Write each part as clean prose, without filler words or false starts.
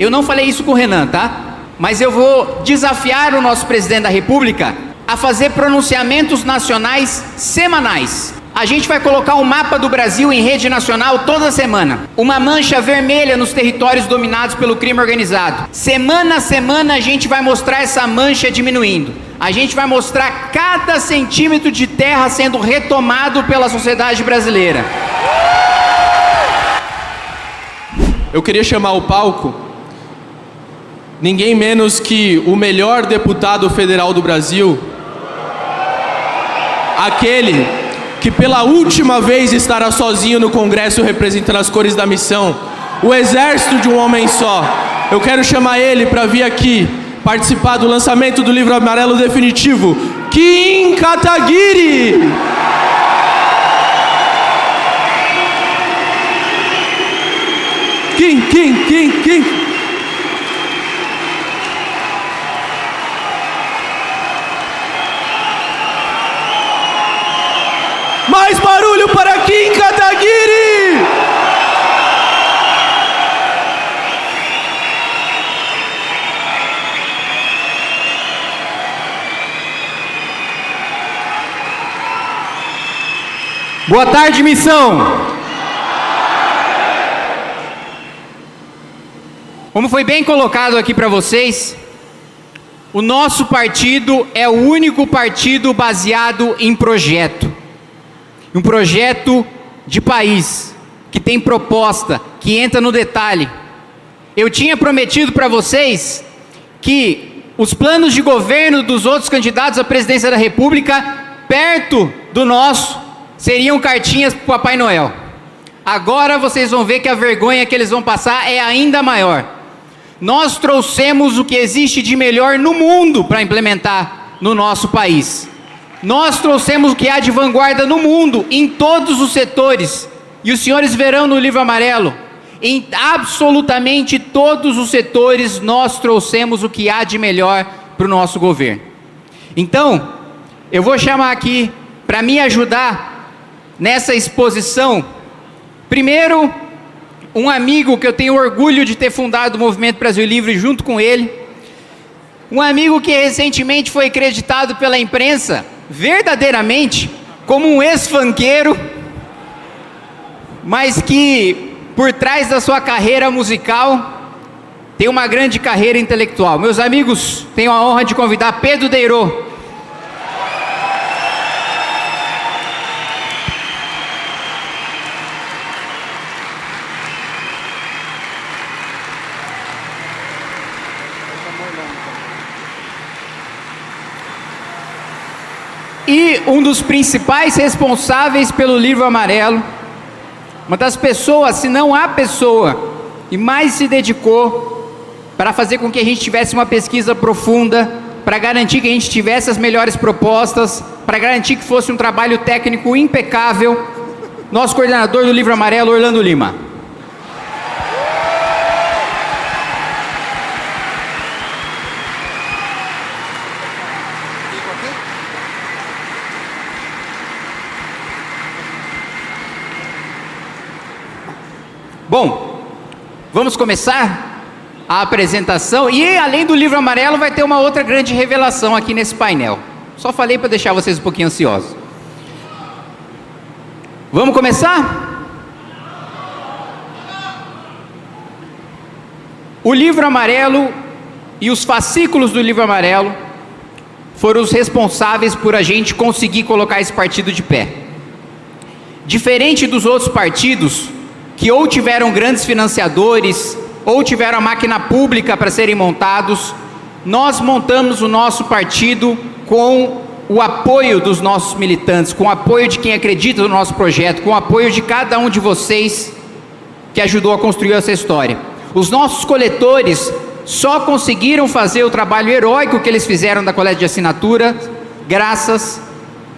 eu não falei isso com o Renan, tá? Mas eu vou desafiar o nosso presidente da República a fazer pronunciamentos nacionais semanais. A gente vai colocar um mapa do Brasil em rede nacional toda semana. Uma mancha vermelha nos territórios dominados pelo crime organizado. Semana a semana a gente vai mostrar essa mancha diminuindo. A gente vai mostrar cada centímetro de terra sendo retomado pela sociedade brasileira. Eu queria chamar ao palco ninguém menos que o melhor deputado federal do Brasil, aquele que pela última vez estará sozinho no Congresso representando as cores da missão, o exército de um homem só. Eu quero chamar ele para vir aqui participar do lançamento do livro amarelo definitivo, Kim Kataguiri. Kim. Mais barulho para Kim Kataguiri! Boa tarde, missão! Como foi bem colocado aqui para vocês, o nosso partido é o único partido baseado em projeto. Um projeto de país, que tem proposta, que entra no detalhe. Eu tinha prometido para vocês que os planos de governo dos outros candidatos à presidência da República, perto do nosso, seriam cartinhas para o Papai Noel. Agora vocês vão ver que a vergonha que eles vão passar é ainda maior. Nós trouxemos o que existe de melhor no mundo para implementar no nosso país. Nós trouxemos o que há de vanguarda no mundo, em todos os setores. E os senhores verão no livro amarelo, em absolutamente todos os setores nós trouxemos o que há de melhor para o nosso governo. Então, eu vou chamar aqui, para me ajudar nessa exposição, primeiro, um amigo que eu tenho orgulho de ter fundado o Movimento Brasil Livre junto com ele, um amigo que recentemente foi acreditado pela imprensa, verdadeiramente, como um ex-funkeiro, mas que, por trás da sua carreira musical, tem uma grande carreira intelectual. Meus amigos, tenho a honra de convidar Pedro Deirô. E um dos principais responsáveis pelo livro amarelo, uma das pessoas, se não a pessoa, que mais se dedicou para fazer com que a gente tivesse uma pesquisa profunda, para garantir que a gente tivesse as melhores propostas, para garantir que fosse um trabalho técnico impecável, nosso coordenador do livro amarelo, Orlando Lima. Bom, vamos começar a apresentação, e além do livro amarelo vai ter uma outra grande revelação aqui nesse painel. Só falei para deixar vocês um pouquinho ansiosos. Vamos começar? O livro amarelo e os fascículos do livro amarelo foram os responsáveis por a gente conseguir colocar esse partido de pé. Diferente dos outros partidos, que ou tiveram grandes financiadores, ou tiveram a máquina pública para serem montados, nós montamos o nosso partido com o apoio dos nossos militantes, com o apoio de quem acredita no nosso projeto, com o apoio de cada um de vocês que ajudou a construir essa história. Os nossos coletores só conseguiram fazer o trabalho heróico que eles fizeram da coleta de assinatura graças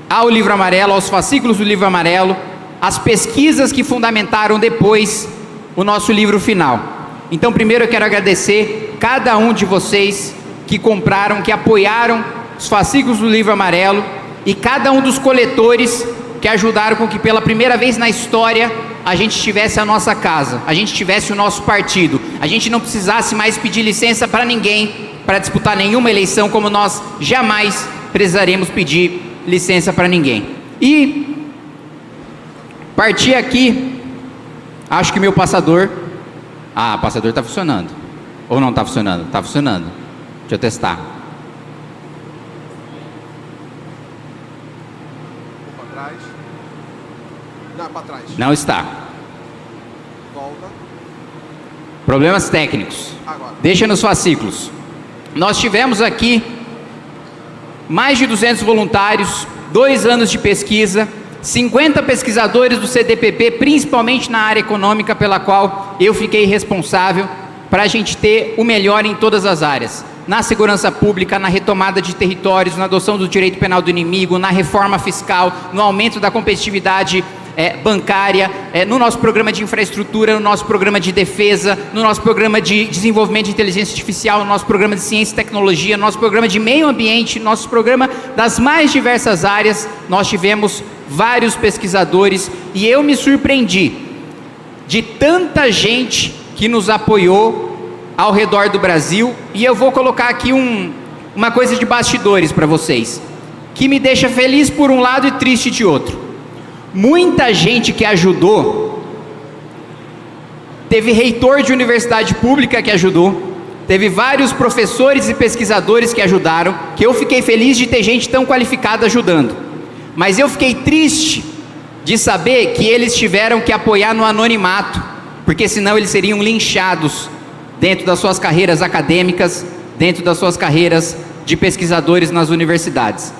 ao livro amarelo, aos fascículos do livro amarelo, as pesquisas que fundamentaram depois o nosso livro final. Então, primeiro eu quero agradecer cada um de vocês que compraram, que apoiaram os fascículos do livro amarelo, e cada um dos coletores que ajudaram com que pela primeira vez na história a gente tivesse a nossa casa, a gente tivesse o nosso partido, a gente não precisasse mais pedir licença para ninguém para disputar nenhuma eleição, como nós jamais precisaremos pedir licença para ninguém. E partir aqui, acho que meu passador, o passador está funcionando, ou não está funcionando? Está funcionando, deixa eu testar. Para trás. Não está. Volta. Problemas técnicos. Agora. Deixa nos fascículos. Nós tivemos aqui mais de 200 voluntários, 2 anos de pesquisa, 50 pesquisadores do CDPP, principalmente na área econômica, pela qual eu fiquei responsável, para a gente ter o melhor em todas as áreas. Na segurança pública, na retomada de territórios, na adoção do direito penal do inimigo, na reforma fiscal, no aumento da competitividade bancária, no nosso programa de infraestrutura, no nosso programa de defesa, no nosso programa de desenvolvimento de inteligência artificial, no nosso programa de ciência e tecnologia, no nosso programa de meio ambiente, no nosso programa das mais diversas áreas. Nós tivemos vários pesquisadores e eu me surpreendi de tanta gente que nos apoiou ao redor do Brasil. E eu vou colocar aqui uma coisa de bastidores para vocês, que me deixa feliz por um lado e triste de outro. Muita gente que ajudou, teve reitor de universidade pública que ajudou, teve vários professores e pesquisadores que ajudaram, que eu fiquei feliz de ter gente tão qualificada ajudando, mas eu fiquei triste de saber que eles tiveram que apoiar no anonimato, porque senão eles seriam linchados dentro das suas carreiras acadêmicas, dentro das suas carreiras de pesquisadores nas universidades.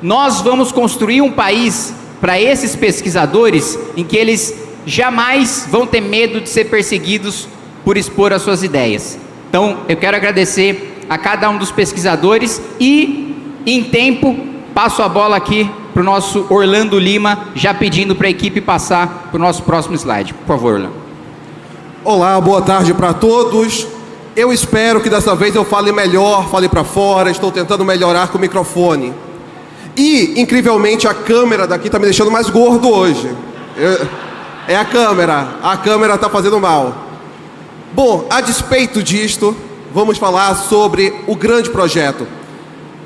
Nós vamos construir um país para esses pesquisadores em que eles jamais vão ter medo de ser perseguidos por expor as suas ideias. Então, eu quero agradecer a cada um dos pesquisadores e, em tempo, passo a bola aqui para o nosso Orlando Lima, já pedindo para a equipe passar para o nosso próximo slide. Por favor, Orlando. Olá, boa tarde para todos. Eu espero que dessa vez eu fale melhor, fale para fora, estou tentando melhorar com o microfone. E, incrivelmente, a câmera daqui está me deixando mais gordo hoje. É a câmera está fazendo mal. Bom, a despeito disto, vamos falar sobre o grande projeto,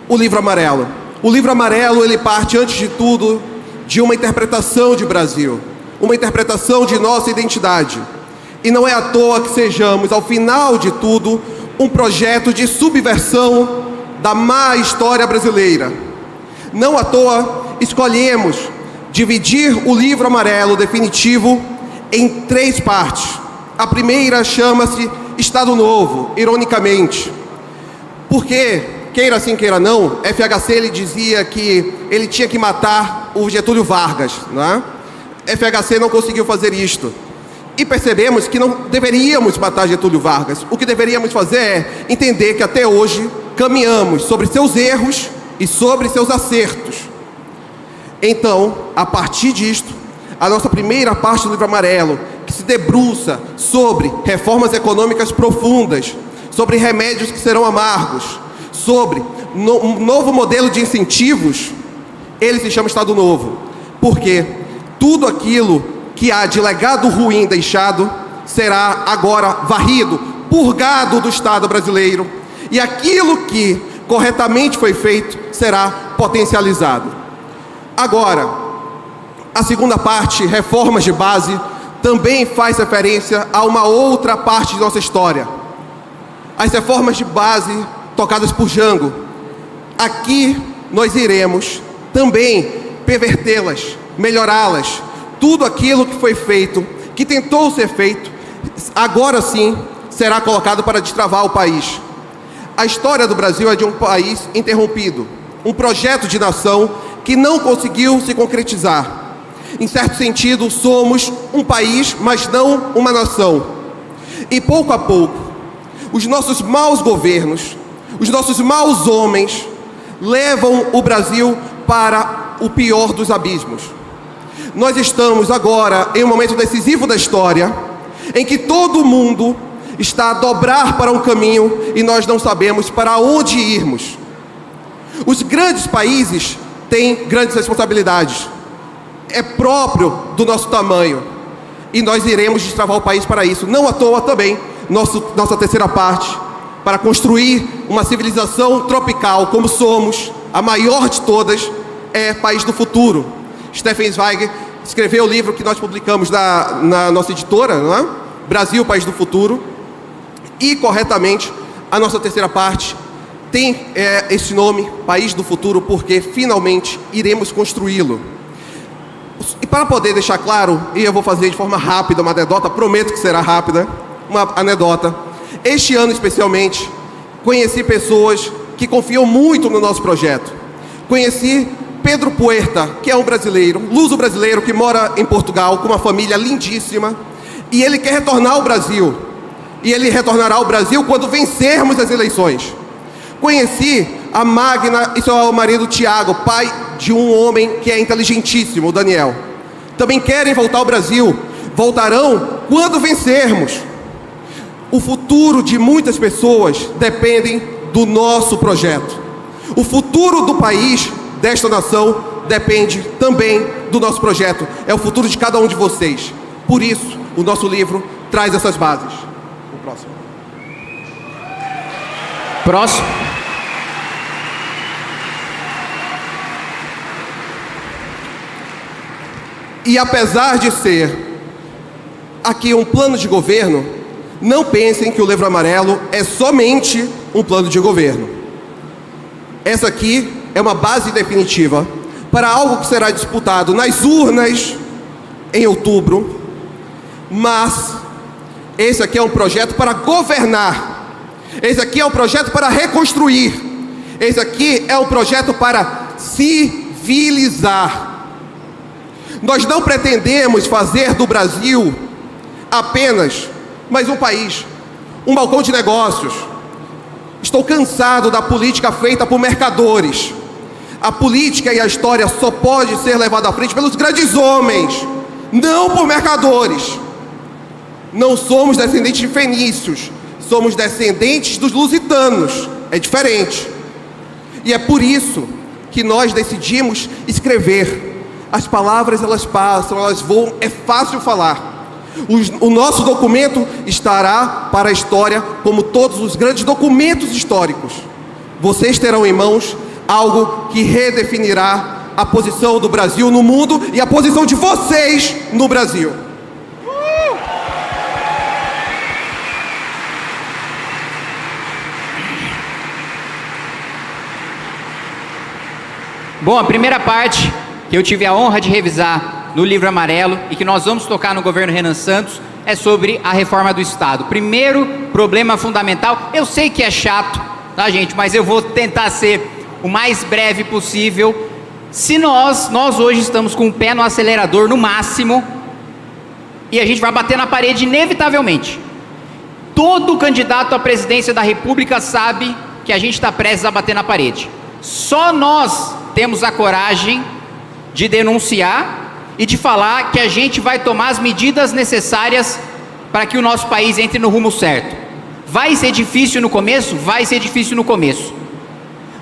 o Livro Amarelo. O Livro Amarelo, ele parte, antes de tudo, de uma interpretação de Brasil, uma interpretação de nossa identidade. E não é à toa que sejamos, ao final de tudo, um projeto de subversão da má história brasileira. Não à toa, escolhemos dividir o Livro Amarelo definitivo em 3 partes. A primeira chama-se Estado Novo, ironicamente. Porque, queira sim, queira não, FHC ele dizia que ele tinha que matar o Getúlio Vargas, não é? FHC não conseguiu fazer isto. E percebemos que não deveríamos matar Getúlio Vargas. O que deveríamos fazer é entender que até hoje caminhamos sobre seus erros e sobre seus acertos. Então, a partir disto, a nossa primeira parte do Livro Amarelo, que se debruça sobre reformas econômicas profundas, sobre remédios que serão amargos, sobre um novo modelo de incentivos, ele se chama Estado Novo. Porque tudo aquilo que há de legado ruim deixado será agora varrido, purgado do Estado brasileiro, e aquilo que corretamente foi feito será potencializado. Agora, a segunda parte, reformas de base, também faz referência a uma outra parte de nossa história. As reformas de base tocadas por Jango. Aqui nós iremos também pervertê-las, melhorá-las. Tudo aquilo que foi feito, que tentou ser feito, agora sim será colocado para destravar o país. A história do Brasil é de um país interrompido, um projeto de nação que não conseguiu se concretizar. Em certo sentido, somos um país, mas não uma nação. E pouco a pouco, os nossos maus governos, os nossos maus homens, levam o Brasil para o pior dos abismos. Nós estamos agora em um momento decisivo da história, em que todo mundo está a dobrar para um caminho e nós não sabemos para onde irmos. Os grandes países têm grandes responsabilidades. É próprio do nosso tamanho. e nós iremos destravar o país para isso. Não à toa também, nossa terceira parte, para construir uma civilização tropical como somos, a maior de todas, é País do Futuro. Stefan Zweig escreveu o livro que nós publicamos na nossa editora, não é? Brasil, País do Futuro. E, corretamente, a nossa terceira parte tem esse nome, País do Futuro, porque finalmente iremos construí-lo. E para poder deixar claro, e eu vou fazer de forma rápida uma anedota, prometo que será rápida, uma anedota. Este ano especialmente, conheci pessoas que confiam muito no nosso projeto. Conheci Pedro Puerta, que é um brasileiro, luso-brasileiro que mora em Portugal, com uma família lindíssima, e ele quer retornar ao Brasil. E ele retornará ao Brasil quando vencermos as eleições. Conheci a Magna e seu marido Tiago, pai de um homem que é inteligentíssimo, o Daniel. Também querem voltar ao Brasil. Voltarão quando vencermos. O futuro de muitas pessoas dependem do nosso projeto. O futuro do país, desta nação, depende também do nosso projeto. É o futuro de cada um de vocês. Por isso, o nosso livro traz essas bases. O próximo. Próximo. E apesar de ser aqui um plano de governo, não pensem que o Livro Amarelo é somente um plano de governo. Essa aqui é uma base definitiva para algo que será disputado nas urnas em outubro, mas esse aqui é um projeto para governar. Esse aqui é um projeto para reconstruir. Esse aqui é um projeto para civilizar. Nós não pretendemos fazer do Brasil apenas mais um país, um balcão de negócios. Estou cansado da política feita por mercadores. A política e a história só pode ser levada à frente pelos grandes homens, não por mercadores. Não somos descendentes de fenícios, somos descendentes dos lusitanos. É diferente. E é por isso que nós decidimos escrever. As palavras, elas passam, elas voam, é fácil falar. O nosso documento estará para a história como todos os grandes documentos históricos. Vocês terão em mãos algo que redefinirá a posição do Brasil no mundo e a posição de vocês no Brasil. Bom, a primeira parte que eu tive a honra de revisar no Livro Amarelo e que nós vamos tocar no governo Renan Santos é sobre a reforma do Estado. Primeiro problema fundamental, eu sei que é chato, tá, gente? Mas eu vou tentar ser o mais breve possível. Se nós hoje estamos com o pé no acelerador no máximo e a gente vai bater na parede inevitavelmente. Todo candidato à presidência da República sabe que a gente está prestes a bater na parede. Só nós temos a coragem de denunciar e de falar que a gente vai tomar as medidas necessárias para que o nosso país entre no rumo certo. Vai ser difícil no começo? Vai ser difícil no começo.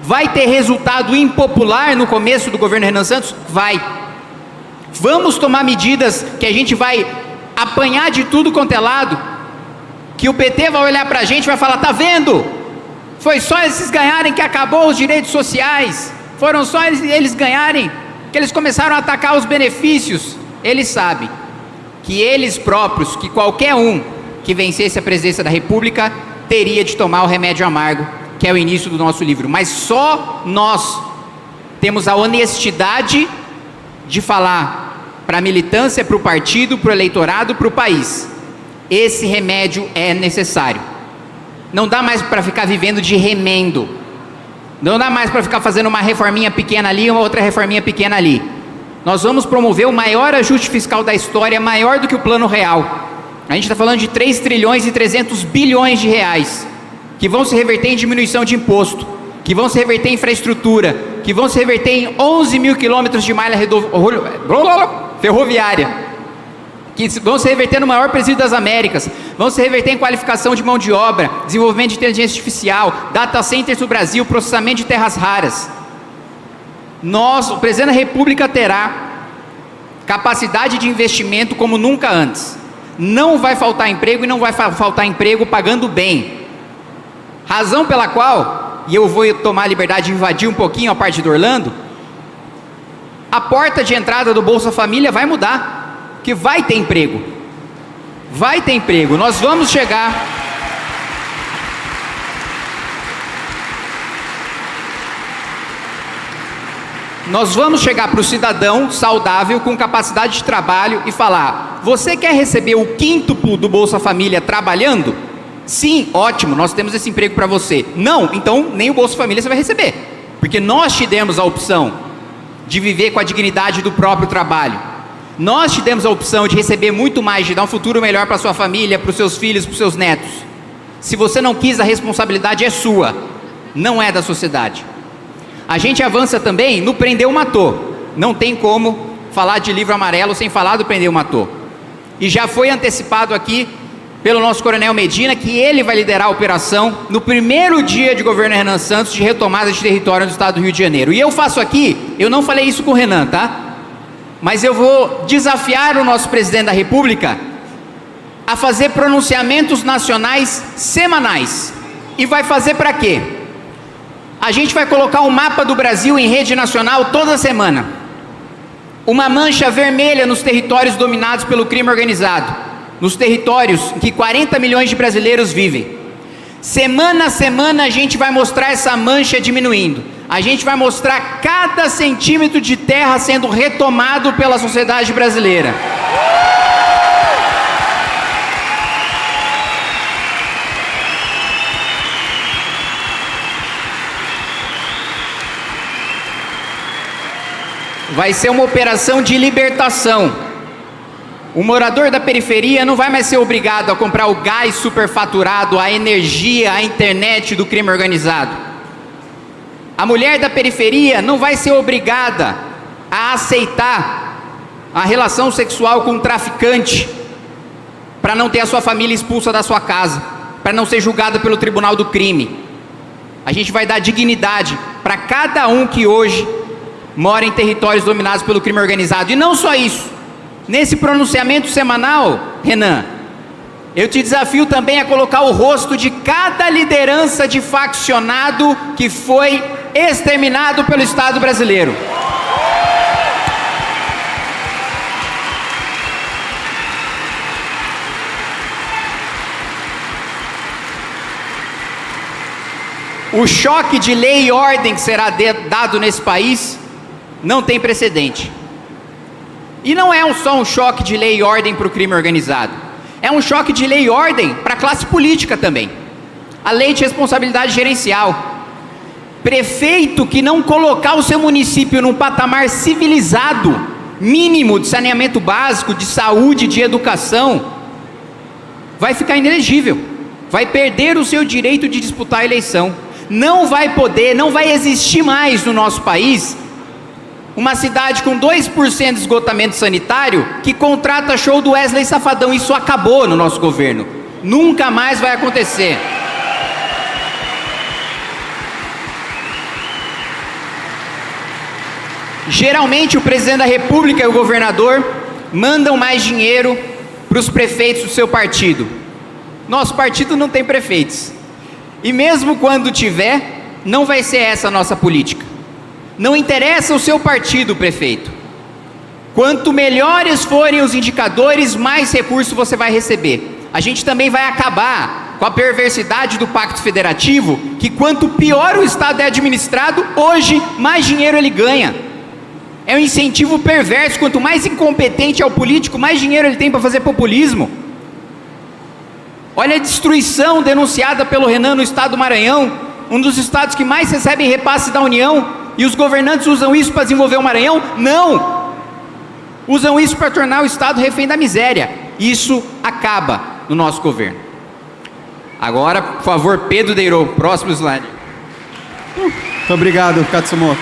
Vai ter resultado impopular no começo do governo Renan Santos? Vai. Vamos tomar medidas que a gente vai apanhar de tudo quanto é lado, que o PT vai olhar pra gente e vai falar, tá vendo? Foi só esses ganharem que acabou os direitos sociais. Foram só eles ganharem que eles começaram a atacar os benefícios. Eles sabem que eles próprios, que qualquer um que vencesse a presidência da República teria de tomar o remédio amargo, que é o início do nosso livro. Mas só nós temos a honestidade de falar para a militância, para o partido, para o eleitorado, para o país: esse remédio é necessário. Não dá mais para ficar vivendo de remendo. Não dá mais para ficar fazendo uma reforminha pequena ali, uma outra reforminha pequena ali. Nós vamos promover o maior ajuste fiscal da história, maior do que o Plano Real. A gente está falando de 3 trilhões e 300 bilhões de reais, que vão se reverter em diminuição de imposto, que vão se reverter em infraestrutura, que vão se reverter em 11 mil quilômetros de malha ferroviária, que vão se reverter no maior presídio das Américas, vão se reverter em qualificação de mão de obra, desenvolvimento de inteligência artificial, data centers no Brasil, processamento de terras raras. O presidente da República terá capacidade de investimento como nunca antes. não vai faltar emprego e não vai faltar emprego pagando bem. Razão pela qual, e eu vou tomar a liberdade de invadir um pouquinho a parte do Orlando, a porta de entrada do Bolsa Família vai mudar, que vai ter emprego. Vai ter emprego. Nós vamos chegar... Nós vamos chegar para o cidadão saudável, com capacidade de trabalho e falar: você quer receber o quíntuplo do Bolsa Família trabalhando? Sim, ótimo, nós temos esse emprego para você. Não, então nem o Bolsa Família você vai receber, porque nós te demos a opção de viver com a dignidade do próprio trabalho. Nós te demos a opção de receber muito mais, de dar um futuro melhor para sua família, para os seus filhos, para os seus netos. Se você não quis, a responsabilidade é sua, não é da sociedade. A gente avança também no Prendeu Matou. Não tem como falar de Livro Amarelo sem falar do Prendeu Matou. E já foi antecipado aqui pelo nosso coronel Medina que ele vai liderar a operação no primeiro dia de governo Renan Santos de retomada de território no estado do Rio de Janeiro. E eu faço aqui, eu não falei isso com o Renan, tá? Mas eu vou desafiar o nosso presidente da República a fazer pronunciamentos nacionais semanais. E vai fazer para quê? A gente vai colocar um mapa do Brasil em rede nacional toda semana. Uma mancha vermelha nos territórios dominados pelo crime organizado, nos territórios em que 40 milhões de brasileiros vivem. Semana a semana a gente vai mostrar essa mancha diminuindo. A gente vai mostrar cada centímetro de terra sendo retomado pela sociedade brasileira. Vai ser uma operação de libertação. O morador da periferia não vai mais ser obrigado a comprar o gás superfaturado, a energia, a internet do crime organizado. A mulher da periferia não vai ser obrigada a aceitar a relação sexual com um traficante para não ter a sua família expulsa da sua casa, para não ser julgada pelo tribunal do crime. A gente vai dar dignidade para cada um que hoje mora em territórios dominados pelo crime organizado. E não só isso, nesse pronunciamento semanal, Renan, eu te desafio também a colocar o rosto de cada liderança de faccionado que foi exterminado pelo Estado brasileiro. O choque de lei e ordem que será dado nesse país não tem precedente. E não é só um choque de lei e ordem para o crime organizado. É um choque de lei e ordem para a classe política também. A lei de responsabilidade gerencial. Prefeito que não colocar o seu município num patamar civilizado, mínimo de saneamento básico, de saúde, de educação, vai ficar inelegível. Vai perder o seu direito de disputar a eleição. Não vai poder, não vai existir mais no nosso país uma cidade com 2% de esgotamento sanitário que contrata show do Wesley Safadão. Isso acabou no nosso governo. Nunca mais vai acontecer. Geralmente o presidente da República e o governador mandam mais dinheiro para os prefeitos do seu partido. Nosso partido não tem prefeitos. E mesmo quando tiver, não vai ser essa a nossa política. Não interessa o seu partido, prefeito. Quanto melhores forem os indicadores, mais recursos você vai receber. A gente também vai acabar com a perversidade do Pacto Federativo, que quanto pior o Estado é administrado, hoje mais dinheiro ele ganha. É um incentivo perverso. Quanto mais incompetente é o político, mais dinheiro ele tem para fazer populismo. Olha a destruição denunciada pelo Renan no estado do Maranhão, um dos estados que mais recebem repasse da União. E os governantes usam isso para desenvolver o Maranhão? Não! Usam isso para tornar o Estado refém da miséria. Isso acaba no nosso governo. Agora, por favor, Pedro Deirô, próximo slide. Muito obrigado, Katsumoto.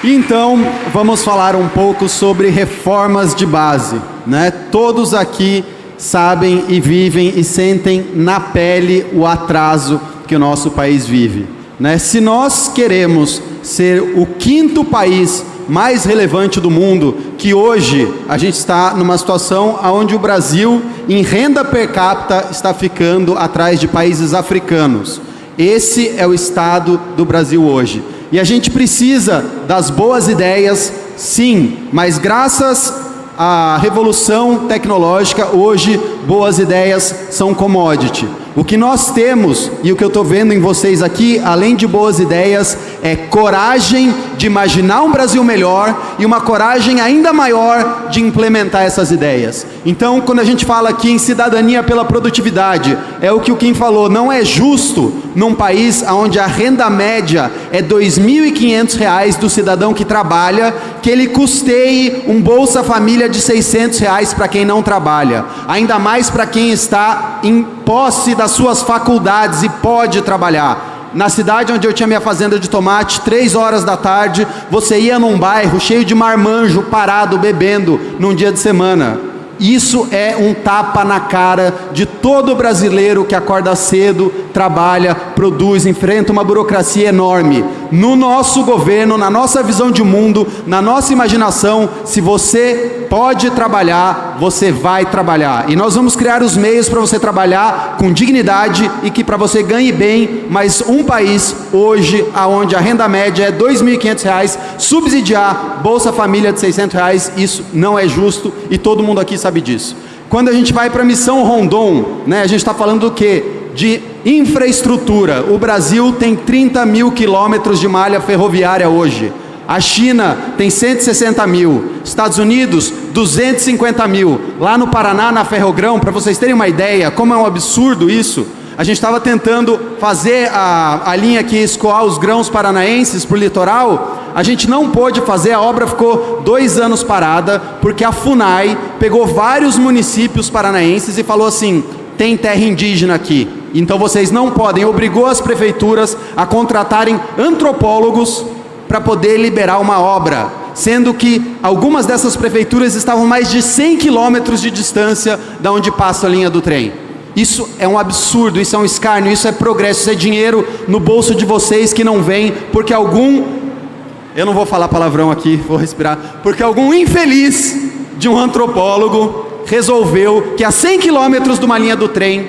Então, vamos falar um pouco sobre reformas de base, né? Todos aqui sabem e vivem e sentem na pele o atraso que o nosso país vive. Se nós queremos ser o 5º país mais relevante do mundo, que hoje a gente está numa situação onde o Brasil, em renda per capita, está ficando atrás de países africanos. Esse é o estado do Brasil hoje. E a gente precisa das boas ideias, sim, mas graças à revolução tecnológica, hoje, boas ideias são commodity. O que nós temos, e o que eu estou vendo em vocês aqui, além de boas ideias, é coragem de imaginar um Brasil melhor e uma coragem ainda maior de implementar essas ideias. Então, quando a gente fala aqui em cidadania pela produtividade, é o que o Kim falou, não é justo num país onde a renda média é R$ 2.500 do cidadão que trabalha, que ele custeie um Bolsa Família de R$ 600 para quem não trabalha, ainda mais para quem está em posse das suas faculdades e pode trabalhar. Na cidade onde eu tinha minha fazenda de tomate, 3 horas da tarde, você ia num bairro cheio de marmanjo parado, bebendo, num dia de semana. Isso é um tapa na cara de todo brasileiro que acorda cedo, trabalha, produz, enfrenta uma burocracia enorme. No nosso governo, na nossa visão de mundo, na nossa imaginação, se você pode trabalhar, você vai trabalhar. E nós vamos criar os meios para você trabalhar com dignidade e que para você ganhe bem, mas um país hoje, onde a renda média é R$ 2.500, subsidiar Bolsa Família de R$ 600, isso não é justo e todo mundo aqui sabe disso. Quando a gente vai para a Missão Rondon, a gente está falando do quê? De infraestrutura. O Brasil tem 30 mil quilômetros de malha ferroviária hoje. A China tem 160 mil, Estados Unidos 250 mil. Lá no Paraná, na Ferrogrão, para vocês terem uma ideia, como é um absurdo isso, a gente estava tentando fazer a linha que escoar os grãos paranaenses para o litoral, a gente não pôde fazer, a obra ficou 2 anos parada, porque a FUNAI pegou vários municípios paranaenses e falou assim, tem terra indígena aqui, então vocês não podem, obrigou as prefeituras a contratarem antropólogos para poder liberar uma obra, sendo que algumas dessas prefeituras estavam mais de 100 quilômetros de distância da onde passa a linha do trem. Isso é um absurdo, isso é um escárnio, isso é progresso, isso é dinheiro no bolso de vocês que não vem, porque eu não vou falar palavrão aqui, vou respirar, porque algum infeliz de um antropólogo resolveu que a 100 quilômetros de uma linha do trem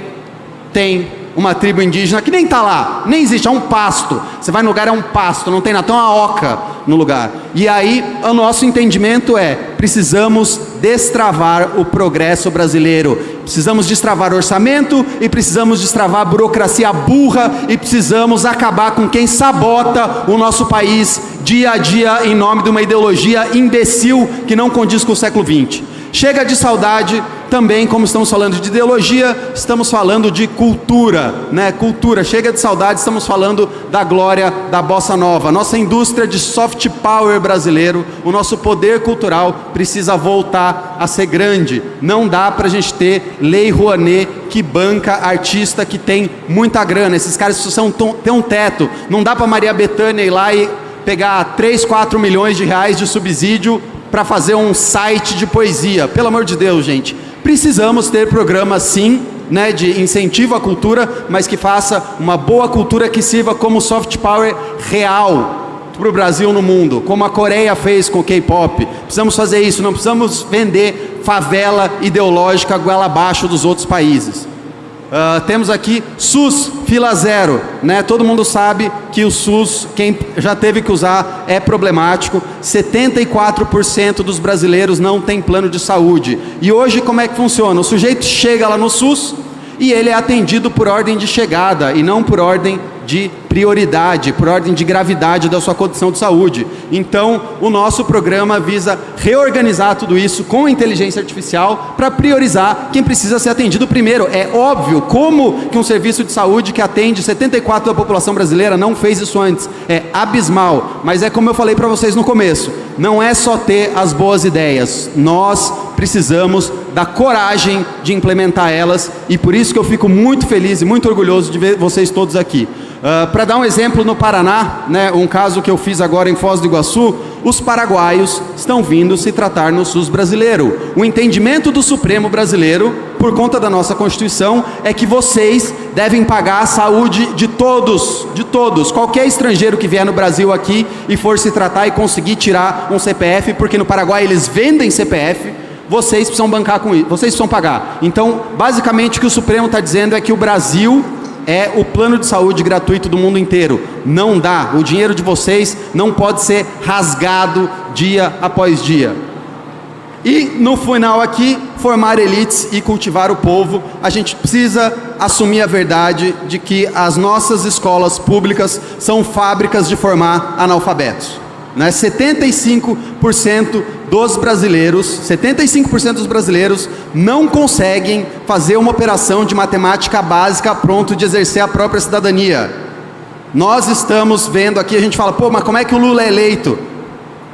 tem uma tribo indígena que nem está lá, nem existe, é um pasto. Você vai no lugar, é um pasto, não tem nada, tem uma oca no lugar. E aí, o nosso entendimento é, precisamos destravar o progresso brasileiro. Precisamos destravar orçamento e precisamos destravar burocracia burra e precisamos acabar com quem sabota o nosso país dia a dia em nome de uma ideologia imbecil que não condiz com o século XX. Chega de saudade, também como estamos falando de ideologia, estamos falando de cultura, Cultura, chega de saudade, estamos falando da glória da bossa nova. Nossa indústria de soft power brasileiro, o nosso poder cultural precisa voltar a ser grande. Não dá pra gente ter Lei Rouanet que banca artista que tem muita grana. Esses caras têm um teto. Não dá pra Maria Bethânia ir lá e pegar 3, 4 milhões de reais de subsídio para fazer um site de poesia. Pelo amor de Deus, gente. Precisamos ter programas, sim, de incentivo à cultura, mas que faça uma boa cultura que sirva como soft power real para o Brasil no mundo, como a Coreia fez com o K-pop. Precisamos fazer isso, não precisamos vender favela ideológica goela abaixo dos outros países. Temos aqui SUS, fila zero, Todo mundo sabe que o SUS, quem já teve que usar, é problemático. 74% dos brasileiros não tem plano de saúde. E hoje como é que funciona? O sujeito chega lá no SUS e ele é atendido por ordem de chegada e não por ordem de prioridade, por ordem de gravidade da sua condição de saúde. Então, o nosso programa visa reorganizar tudo isso com inteligência artificial para priorizar quem precisa ser atendido primeiro. É óbvio, como que um serviço de saúde que atende 74% da população brasileira não fez isso antes? É abismal, mas é como eu falei para vocês no começo, não é só ter as boas ideias, nós precisamos da coragem de implementar elas, e por isso que eu fico muito feliz e muito orgulhoso de ver vocês todos aqui. Para dar um exemplo, no Paraná, né, um caso que eu fiz agora em Foz do Iguaçu, os paraguaios estão vindo se tratar no SUS brasileiro. O entendimento do Supremo brasileiro, por conta da nossa Constituição, é que vocês devem pagar a saúde de todos, de todos. Qualquer estrangeiro que vier no Brasil aqui e for se tratar e conseguir tirar um CPF, porque no Paraguai eles vendem CPF, vocês precisam bancar com isso, vocês precisam pagar. Então, basicamente, o que o Supremo está dizendo é que o Brasil é o plano de saúde gratuito do mundo inteiro. Não dá. O dinheiro de vocês não pode ser rasgado dia após dia. E no final aqui, formar elites e cultivar o povo. A gente precisa assumir a verdade de que as nossas escolas públicas são fábricas de formar analfabetos. 75% dos brasileiros não conseguem fazer uma operação de matemática básica a pronto de exercer a própria cidadania. Nós estamos vendo aqui, a gente fala, pô, mas como é que o Lula é eleito?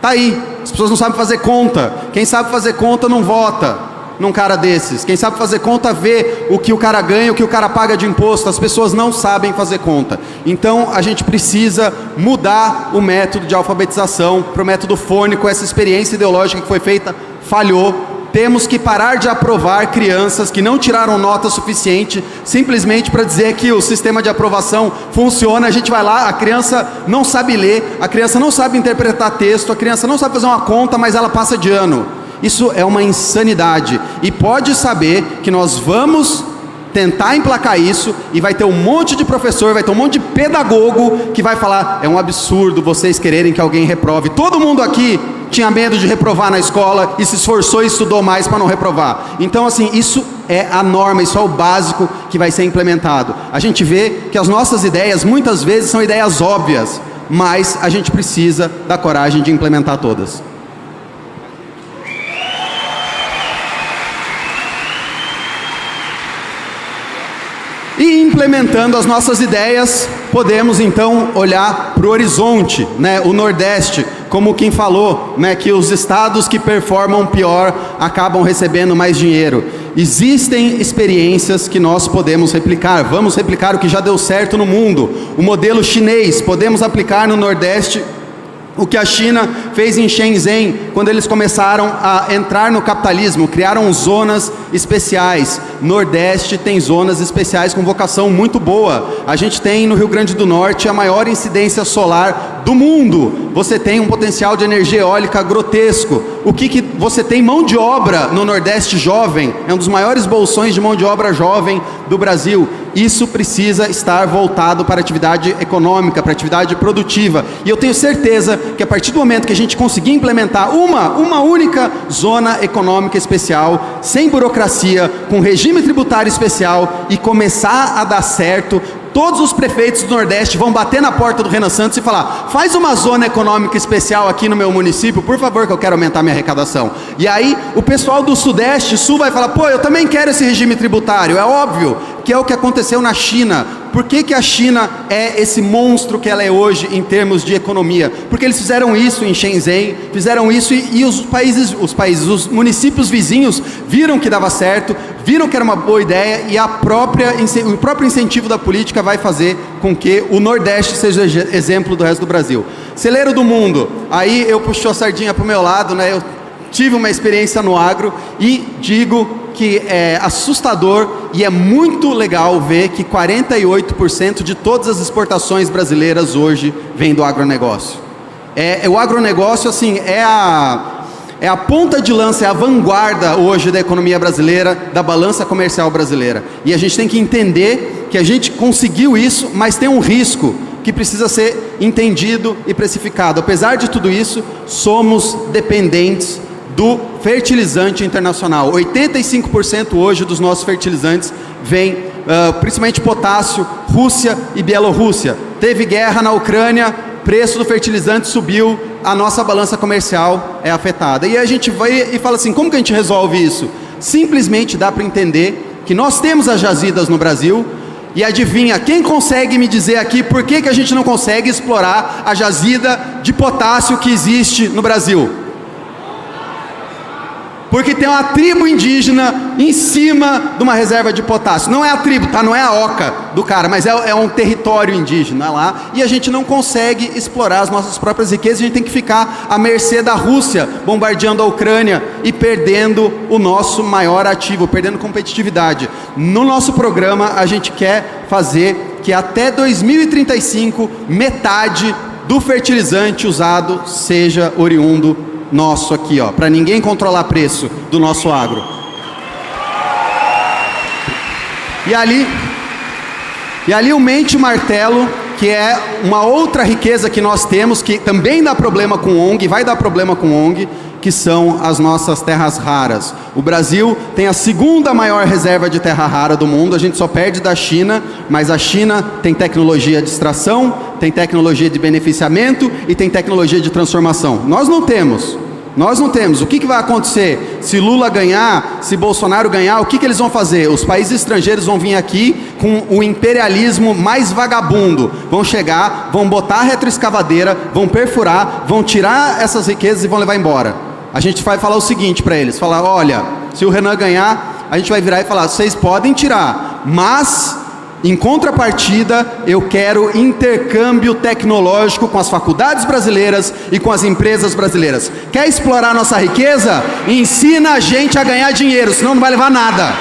Tá aí, as pessoas não sabem fazer conta. Quem sabe fazer conta não vota num cara desses. Quem sabe fazer conta vê o que o cara ganha, o que o cara paga de imposto. As pessoas não sabem fazer conta. Então a gente precisa mudar o método de alfabetização para o método fônico. Essa experiência ideológica que foi feita falhou. Temos que parar de aprovar crianças que não tiraram nota suficiente simplesmente para dizer que o sistema de aprovação funciona. A gente vai lá, a criança não sabe ler, a criança não sabe interpretar texto, a criança não sabe fazer uma conta, mas ela passa de ano. Isso é uma insanidade. E pode saber que nós vamos tentar emplacar isso e vai ter um monte de professor, vai ter um monte de pedagogo que vai falar, é um absurdo vocês quererem que alguém reprove. Todo mundo aqui tinha medo de reprovar na escola e se esforçou e estudou mais para não reprovar. Então, assim, isso é a norma, isso é o básico que vai ser implementado. A gente vê que as nossas ideias muitas vezes são ideias óbvias, mas a gente precisa da coragem de implementar todas. E implementando as nossas ideias, podemos então olhar para o horizonte, né? O Nordeste, como quem falou, né? Que os estados que performam pior acabam recebendo mais dinheiro. Existem experiências que nós podemos replicar. Vamos replicar o que já deu certo no mundo. O modelo chinês, podemos aplicar no Nordeste o que a China fez em Shenzhen, quando eles começaram a entrar no capitalismo, criaram zonas especiais. Nordeste tem zonas especiais com vocação muito boa. A gente tem no Rio Grande do Norte a maior incidência solar do mundo. Você tem um potencial de energia eólica grotesco. O que você tem mão de obra no Nordeste jovem, é um dos maiores bolsões de mão de obra jovem do Brasil. Isso precisa estar voltado para a atividade econômica, para a atividade produtiva. E eu tenho certeza que a partir do momento que a gente conseguir implementar uma única zona econômica especial, sem burocracia, com regime tributário especial e começar a dar certo, todos os prefeitos do Nordeste vão bater na porta do Renan Santos e falar, faz uma zona econômica especial aqui no meu município, por favor, que eu quero aumentar minha arrecadação. E aí o pessoal do Sudeste, Sul vai falar, pô, eu também quero esse regime tributário. É óbvio que é o que aconteceu na China. Por que a China é esse monstro que ela é hoje em termos de economia? Porque eles fizeram isso em Shenzhen, fizeram isso e os municípios vizinhos viram que dava certo, viram que era uma boa ideia e o próprio incentivo da política vai fazer com que o Nordeste seja exemplo do resto do Brasil. Celeiro do mundo, aí eu puxo a sardinha para o meu lado, né? Eu tive uma experiência no agro e digo que é assustador e é muito legal ver que 48% de todas as exportações brasileiras hoje vêm do agronegócio. O agronegócio, assim, é a ponta de lança, é a vanguarda hoje da economia brasileira, da balança comercial brasileira. E a gente tem que entender que a gente conseguiu isso, mas tem um risco que precisa ser entendido e precificado. Apesar de tudo isso, somos dependentes do fertilizante internacional. 85% hoje dos nossos fertilizantes vem, principalmente potássio, Rússia e Bielorrússia. Teve guerra na Ucrânia, preço do fertilizante subiu, a nossa balança comercial é afetada. E a gente vai e fala assim, como que a gente resolve isso? Simplesmente dá para entender que nós temos as jazidas no Brasil, e adivinha, quem consegue me dizer aqui por que a gente não consegue explorar a jazida de potássio que existe no Brasil? Porque tem uma tribo indígena em cima de uma reserva de potássio. Não é a tribo, tá? Não é a oca do cara, mas é um território indígena lá, e a gente não consegue explorar as nossas próprias riquezas. A gente tem que ficar à mercê da Rússia, bombardeando a Ucrânia e perdendo o nosso maior ativo, perdendo competitividade. No nosso programa, a gente quer fazer que até 2035, metade do fertilizante usado seja oriundo nosso aqui, ó, para ninguém controlar preço do nosso agro. E ali o mente martelo, que é uma outra riqueza que nós temos, que também dá problema com ONG, vai dar problema com ONG, que são as nossas terras raras. O Brasil tem a segunda maior reserva de terra rara do mundo, a gente só perde da China, mas a China tem tecnologia de extração, tem tecnologia de beneficiamento e tem tecnologia de transformação. Nós não temos. O que vai acontecer? Se Lula ganhar, se Bolsonaro ganhar, o que eles vão fazer? Os países estrangeiros vão vir aqui com o imperialismo mais vagabundo. Vão chegar, vão botar a retroescavadeira, vão perfurar, vão tirar essas riquezas e vão levar embora. A gente vai falar o seguinte para eles, falar, olha, se o Renan ganhar, a gente vai virar e falar, vocês podem tirar, mas em contrapartida, eu quero intercâmbio tecnológico com as faculdades brasileiras e com as empresas brasileiras. Quer explorar nossa riqueza? Ensina a gente a ganhar dinheiro, senão não vai levar nada.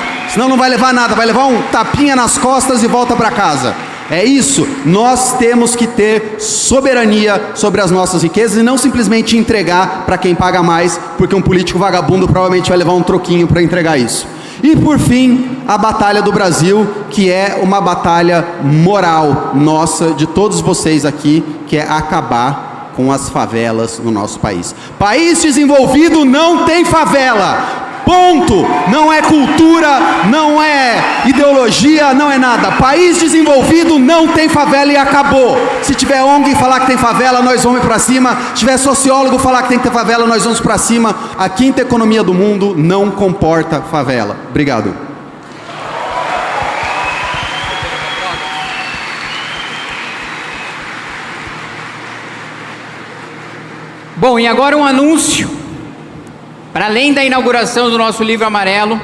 Vai levar um tapinha nas costas e volta para casa. É isso, nós temos que ter soberania sobre as nossas riquezas e não simplesmente entregar para quem paga mais, porque um político vagabundo provavelmente vai levar um troquinho para entregar isso. E por fim, a batalha do Brasil, que é uma batalha moral nossa, de todos vocês aqui, que é acabar com as favelas no nosso país. País desenvolvido não tem favela. Ponto. Não é cultura, não é ideologia, não é nada. País desenvolvido não tem favela e acabou. Se tiver ONG falar que tem favela, nós vamos para cima. Se tiver sociólogo falar que tem que ter favela, nós vamos para cima. A quinta economia do mundo não comporta favela. Obrigado. Bom, e agora um anúncio. Para além da inauguração do nosso livro amarelo,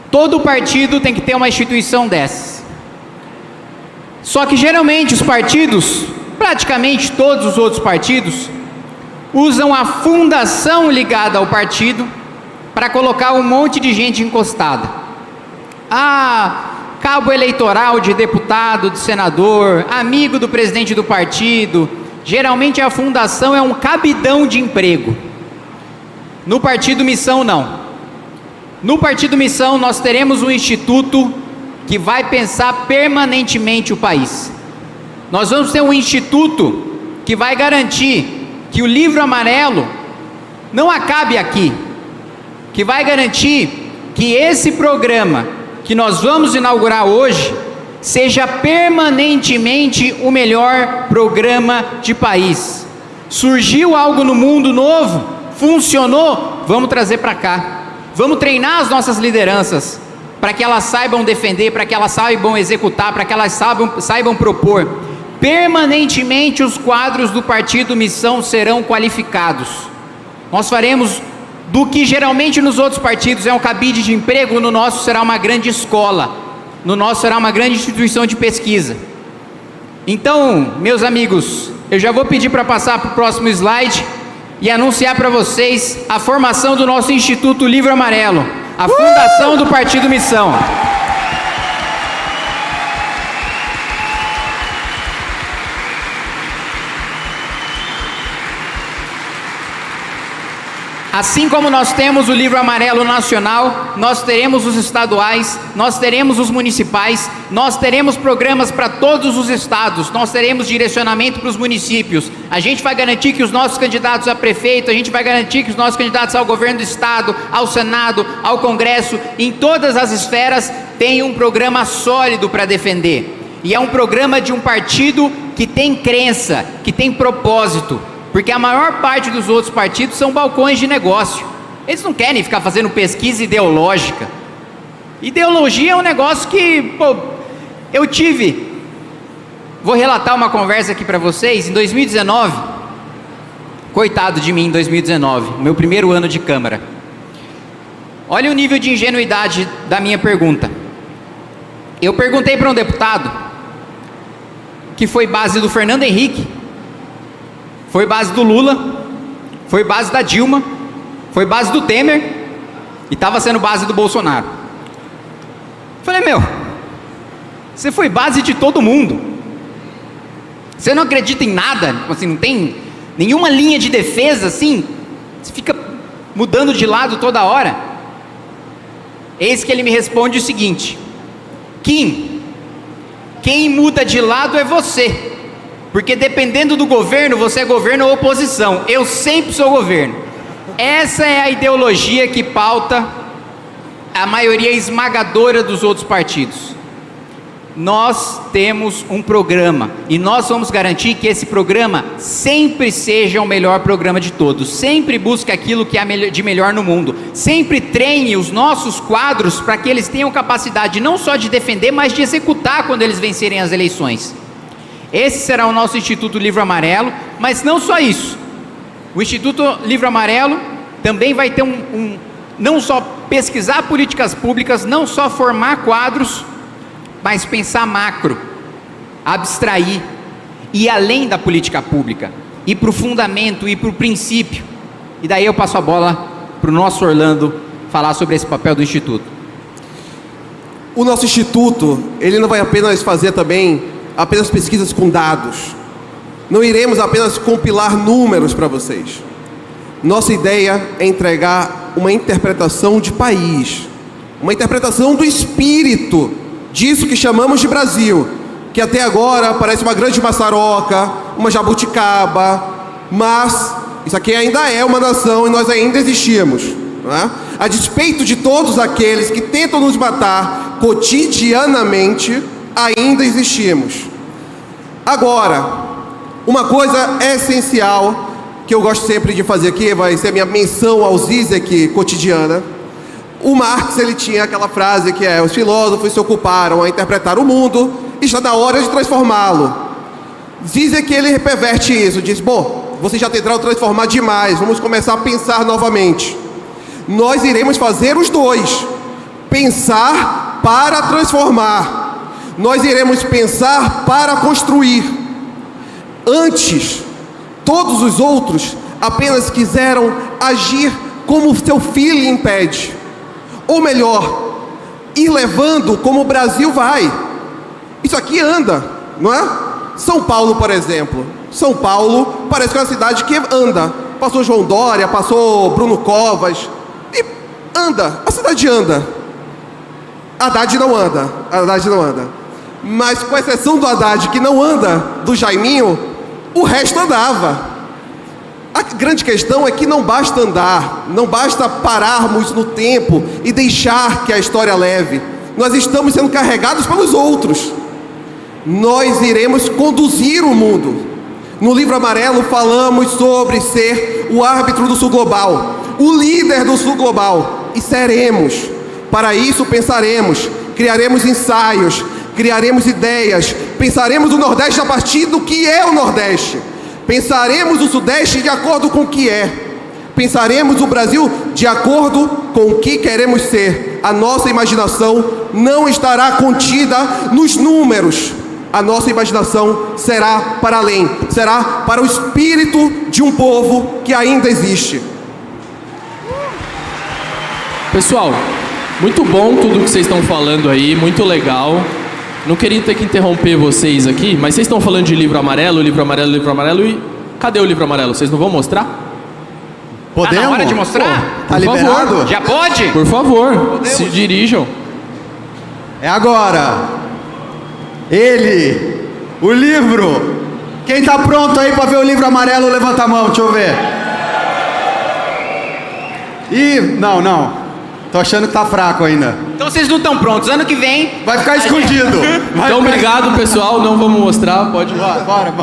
todo partido tem que ter uma instituição dessas. Só que geralmente os partidos, praticamente todos os outros partidos, usam a fundação ligada ao partido para colocar um monte de gente encostada. Cabo eleitoral de deputado, de senador, amigo do presidente do partido. Geralmente a fundação é um cabidão de emprego. No Partido Missão, não. No Partido Missão, nós teremos um instituto que vai pensar permanentemente o país. Nós vamos ter um instituto que vai garantir que o livro amarelo não acabe aqui, que vai garantir que esse programa que nós vamos inaugurar hoje seja permanentemente o melhor programa de país. Surgiu algo no mundo novo, funcionou, vamos trazer para cá. Vamos treinar as nossas lideranças para que elas saibam defender, para que elas saibam executar, para que elas saibam propor. Permanentemente os quadros do Partido Missão serão qualificados. Nós faremos do que geralmente nos outros partidos é um cabide de emprego, no nosso será uma grande escola, no nosso será uma grande instituição de pesquisa. Então, meus amigos, eu já vou pedir para passar para o próximo slide e anunciar para vocês a formação do nosso Instituto Livro Amarelo, a fundação do Partido Missão. Assim como nós temos o Livro Amarelo Nacional, nós teremos os estaduais, nós teremos os municipais, nós teremos programas para todos os estados, nós teremos direcionamento para os municípios. A gente vai garantir que os nossos candidatos a prefeito, a gente vai garantir que os nossos candidatos ao governo do estado, ao Senado, ao Congresso, em todas as esferas, tenham um programa sólido para defender. E é um programa de um partido que tem crença, que tem propósito. Porque a maior parte dos outros partidos são balcões de negócio. Eles não querem ficar fazendo pesquisa ideológica. Ideologia é um negócio que, vou relatar uma conversa aqui para vocês. Em 2019, coitado de mim, em 2019, meu primeiro ano de Câmara, Olha o nível de ingenuidade da minha pergunta. Eu perguntei para um deputado que foi base do Fernando Henrique, foi base do Lula, foi base da Dilma, foi base do Temer e estava sendo base do Bolsonaro. Falei, meu, você foi base de todo mundo. Você não acredita em nada, assim, não tem nenhuma linha de defesa, assim, você fica mudando de lado toda hora. Eis que ele me responde o seguinte: Kim, quem muda de lado é você, porque dependendo do governo, você é governo ou oposição. Eu sempre sou governo. Essa é a ideologia que pauta a maioria esmagadora dos outros partidos. Nós temos um programa e nós vamos garantir que esse programa sempre seja o melhor programa de todos, sempre busque aquilo que é de melhor no mundo, sempre treine os nossos quadros para que eles tenham capacidade não só de defender, mas de executar quando eles vencerem as eleições. Esse será o nosso Instituto Livro Amarelo, mas não só isso. O Instituto Livro Amarelo também vai ter não só pesquisar políticas públicas, não só formar quadros, mas pensar macro, abstrair, ir além da política pública, ir para o fundamento, ir para o princípio. E daí eu passo a bola para o nosso Orlando falar sobre esse papel do Instituto. O nosso Instituto, ele não vai apenas fazer também apenas pesquisas com dados. Não iremos apenas compilar números para vocês. Nossa ideia é entregar uma interpretação de país, uma interpretação do espírito disso que chamamos de Brasil, que até agora parece uma grande maçaroca, uma jabuticaba, mas isso aqui ainda é uma nação e nós ainda existimos, não é? A despeito de todos aqueles que tentam nos matar cotidianamente, ainda existimos. Agora, uma coisa essencial que eu gosto sempre de fazer aqui, vai ser a minha menção ao Zizek cotidiana. O Marx, ele tinha aquela frase que é: os filósofos se ocuparam a interpretar o mundo, e está na hora de transformá-lo. Zizek, ele reperverte isso, diz: bom, vocês já tentaram transformar demais, vamos começar a pensar novamente. Nós iremos fazer os dois, pensar para transformar. Nós iremos pensar para construir. Antes, todos os outros apenas quiseram agir como o seu feeling impede. Ou melhor, ir levando como o Brasil vai. Isso aqui anda, não é? São Paulo, por exemplo. São Paulo parece que é uma cidade que anda. Passou João Dória, passou Bruno Covas. E anda, a cidade anda. Haddad não anda, Haddad não anda. Mas com exceção do Haddad, que não anda, do Jaiminho, o resto andava. A grande questão é que não basta andar, não basta pararmos no tempo e deixar que a história leve. Nós estamos sendo carregados pelos outros. Nós iremos conduzir o mundo. No Livro Amarelo falamos sobre ser o árbitro do Sul Global, o líder do Sul Global. E seremos. Para isso pensaremos, criaremos ensaios, criaremos ideias, pensaremos o Nordeste a partir do que é o Nordeste. Pensaremos o Sudeste de acordo com o que é. Pensaremos o Brasil de acordo com o que queremos ser. A nossa imaginação não estará contida nos números. A nossa imaginação será para além. Será para o espírito de um povo que ainda existe. Pessoal, muito bom tudo que vocês estão falando aí, muito legal. Não queria ter que interromper vocês aqui, mas vocês estão falando de livro amarelo, livro amarelo, livro amarelo, e cadê o livro amarelo? Vocês não vão mostrar? Podemos? Tá na hora de mostrar? Tá Por liberado? favor. Já pode? Por favor, se dirijam. É agora. Ele, o livro. Quem tá pronto aí para ver o livro amarelo, levanta a mão, deixa eu ver. Ih, não. Tô achando que tá fraco ainda. Então vocês não estão prontos. Ano que vem Vai ficar escondido. Então, obrigado, pessoal. Não vamos mostrar, pode ir. Bora.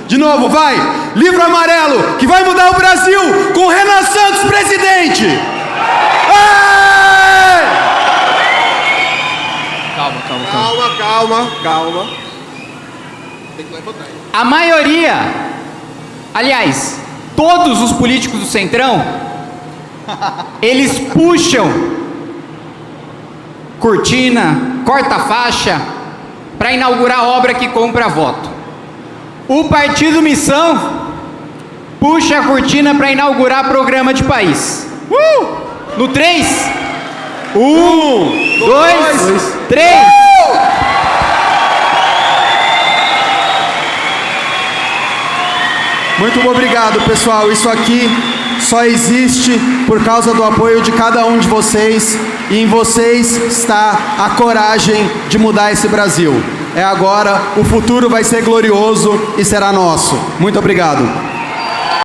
De novo, vai. Livro amarelo, que vai mudar o Brasil com Renan Santos presidente. Ei! Calma. Tem que levantar. a maioria, aliás, todos os políticos do Centrão, eles puxam cortina, corta faixa, para inaugurar obra que compra voto. O Partido Missão puxa a cortina para inaugurar programa de país. No 3. 1, 2, 3. Muito obrigado, pessoal. Isso aqui só existe por causa do apoio de cada um de vocês, e em vocês está a coragem de mudar esse Brasil. É agora, o futuro vai ser glorioso e será nosso. Muito obrigado.